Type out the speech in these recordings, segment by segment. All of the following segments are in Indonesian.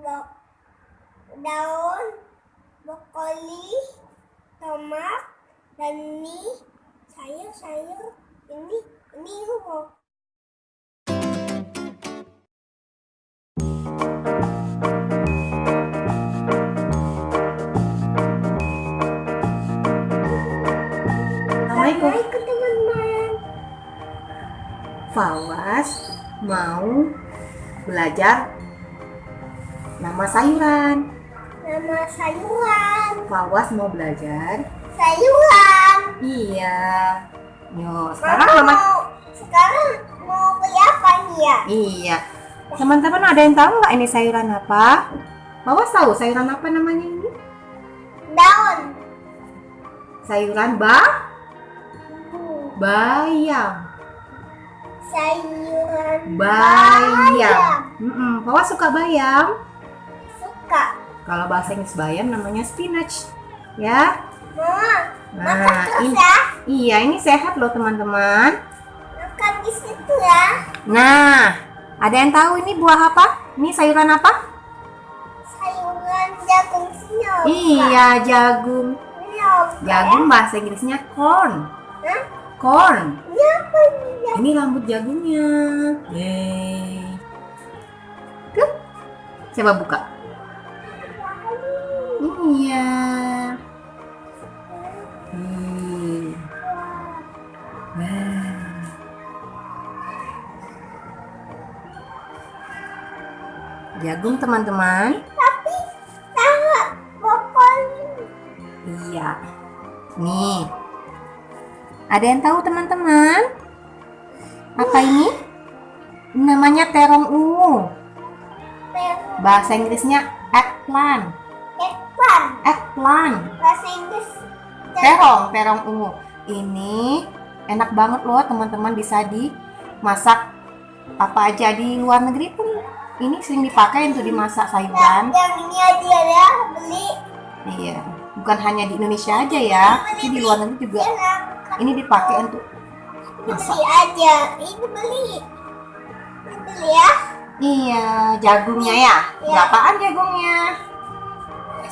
da- daun, brokoli, tomat, dan ini sayur-sayur. Ini huruf. Assalamualaikum teman-teman. Fawaz mau belajar nama sayuran. Nama sayuran. Fawaz mau belajar. Sayuran. Iya. Yo, Sekarang mau beli apa nih ya? Iya. Teman-teman ada yang tahu nggak ini sayuran apa? Fawaz tahu sayuran apa namanya ini? Daun. Sayuran bayam. Sayuran Bayam. Fawaz suka bayam. Suka. Kalau bahasa Inggris bayam namanya spinach. Ya. Mama, makan Nah, terus ini, ya. iya ini sehat loh teman-teman. Makan di situ ya. Nah, ada yang tahu ini buah apa? Ini sayuran apa? Sayuran jagung sinyal. Iya, jagung. Jagung bahasa Inggrisnya corn. Hah? Corn. Ini apa ini ya? Ini rambut jagungnya. Yeay. Tuh. Coba buka. Iya. Nah. Jagung teman-teman. Tapi sangat brokoli. Iya. Nih. Ada yang tahu teman-teman? Apa ini? Namanya terong ungu. Bahasa Inggrisnya eggplant. Eggplant. Bahasa Inggris. Terong ungu. Ini enak banget loh teman-teman, bisa dimasak apa aja di luar negeri pun. Ini sering dipakai untuk dimasak sayuran. Yang ini aja ya beli. Iya. Bukan hanya di Indonesia aja ya, tapi di luar negeri juga. Ini dipakai untuk masak. Beli aja. Ini beli ya. Iya, jagungnya ya. Iya. Berapaan jagungnya?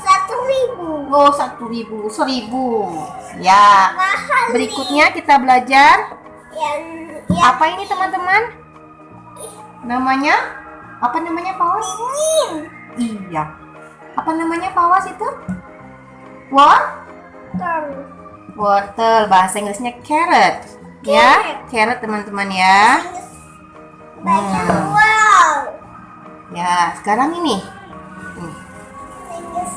1.000. Oh, 1.000, 1.000. Ya. Mahal. Berikutnya kita belajar Yang apa ini teman-teman? Namanya? Apa namanya Fawaz? ini. Iya. Apa namanya Fawaz itu? Wortel. Bahasa Inggrisnya carrot. Ya, carrot teman-teman ya. Banyak. Hmm. Wow. Ya, sekarang ini. Inggris.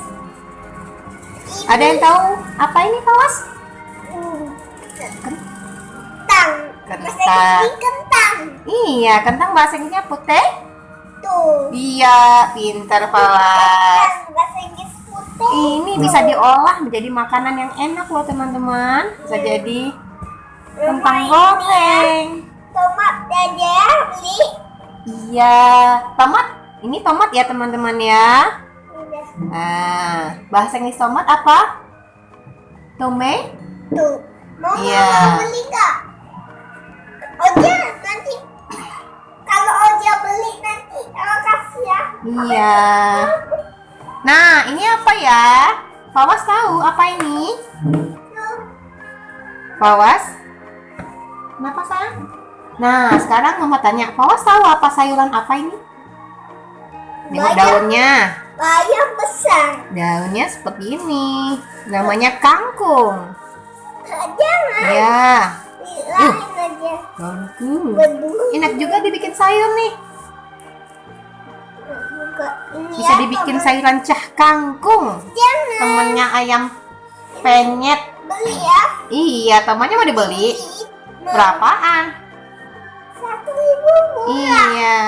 Ada yang tahu apa ini Fawaz? Kentang. Kentang. Bahasa Inggris kentang. Iya, kentang bahasa Inggrisnya Tuh. Iya, pintar Fawaz. Kentang bahasa Inggris putih. Ini bisa diolah menjadi makanan yang enak loh teman-teman. Bisa jadi kentang goreng. Tomat aja ya beli. Iya, tomat. Ini tomat ya teman-teman ya. Udah. Nah, bahasa Inggris tomat apa? Tomato. Tuh. Mau Iya. beli nggak? Oja nanti. Kalau Oja beli nanti kasih ya. Iya. Nah, ini apa ya? Fawaz tahu apa ini? Tuh. Fawaz? Kenapa sayang? Nah, sekarang mama tanya, Fawaz tahu apa sayuran apa ini? Tengok daunnya. Bayam besar. Daunnya seperti ini. Namanya kangkung. Jangan. Ya, Lain aja. kangkung. Berdua. Enak juga dibikin sayur nih. Juga. Ini Bisa apa, dibikin Bang? sayuran cah kangkung. Jangan. Temennya ayam penyet. Beli ya. Iya, temannya mau dibeli. Berapaan? 1.000 murah. Iya.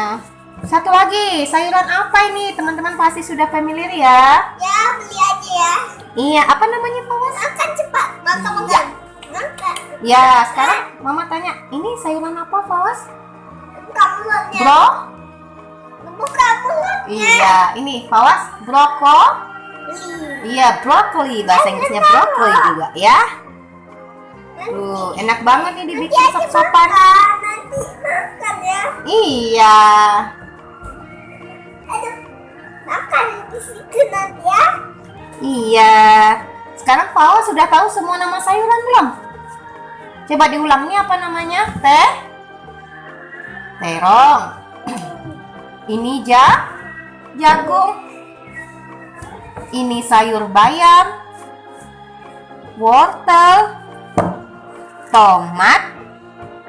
Satu lagi, sayuran apa ini? Teman-teman pasti sudah familiar ya. Ya beli aja ya. Iya, apa namanya Fawaz? Makan cepat. Makan. Iya. Makan. Ya, sekarang mama tanya, ini sayuran apa Fawaz? Mulutnya. Bro? Buka mulutnya. Iya, ini Fawaz brokoli. Iya, brokoli. Bahasa Inggrisnya brokoli juga ya. Tuh, enak banget nih dibikin sop-sopan. Nanti makan ya. Iya. Aduh. Makan. di situ nanti ya. Iya. Sekarang Fawa sudah tahu semua nama sayuran belum? Coba diulang, ini apa namanya? Terong. Ini jagung. Ini sayur bayam, wortel, tomat,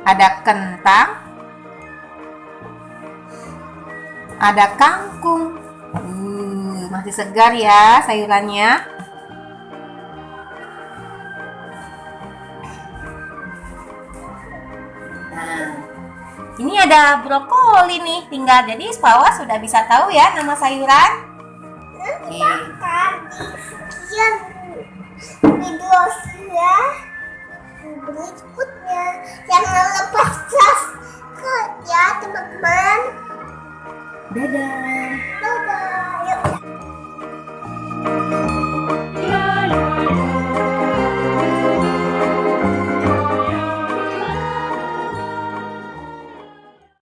ada kentang, ada kangkung. Masih segar ya sayurannya. Nah, ini ada brokoli nih, tinggal jadi Fawa sudah bisa tahu ya nama sayuran. Nanti makan di sekian video saya berikutnya. Jangan lepas subscribe ya teman-teman. Dadah.